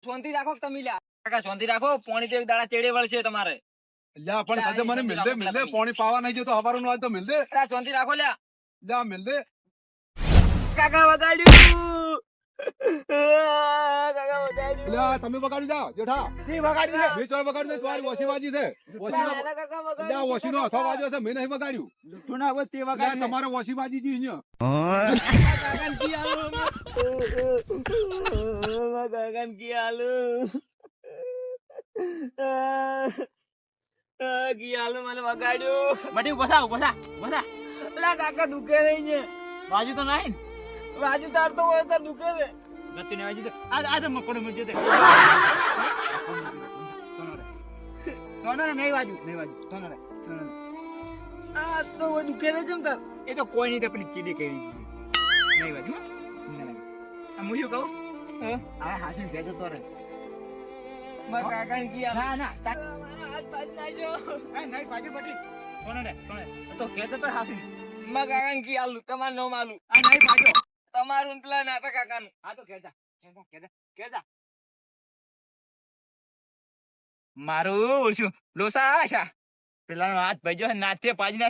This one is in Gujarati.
શાંતિ રાખો તમે લ્યા કાકા શાંતિ રાખો પાણી તો એક દાડા ચેડે વળશે તમારે લ્યા પણ કદે મને મિલ દે પાણી પાવા નહીં જો તો હવારનું આજ તો મિલ દે શાંતિ રાખો લ્યા લ્યા મિલ દે કાકા વગાડ્યું કાકા વગાડ્યું લ્યા તમે વગાડી જાઓ જેઠા જી વગાડ્યું છે મેં ચોય વગાડી દે તમારી ઓશીવાજી છે કાકા વગાડ્યું લ્યા ઓશીનો હથો વાગ્યો છે મેં નહીં વગાડ્યું તું ના બસ તે લ્યા વગાડ્યું તમારો ઓશીવાજી જી અહીંયા કાકાને કી આલું કાકાને કી આલું કી આલું મને વગાડ્યું મટી બસા લા કાકા દુખે નહીં ને બાજુ તો નહીં બાજુ તાર તો હોય તો દુખે છે નથી ને બાજુ તો આ તો મકોડો મજે તે સોનો નહીં બાજુ સોનો આ તો હોય દુખે છે જમ તાર એ તો કોઈ નહીં આપણી ચીડી કરી નહીં બાજુ આ હું શું કહું હા હાસન ભેજો તો રે મારા કાકા ને કી ના મારા હાથ પાજ નાજો નહીં બાજુ પટી સોનો તો કહેતો તો હાસન મારા કાકા ને કી આલુ તમારું નામ આલુ આ નહીં બાજુ તમારું પેલા નાતા કાકાનું હા તો કેતા મારું ઓળશું લોસા આશા પેલા હાથ ભાઈજો નાતે પાજી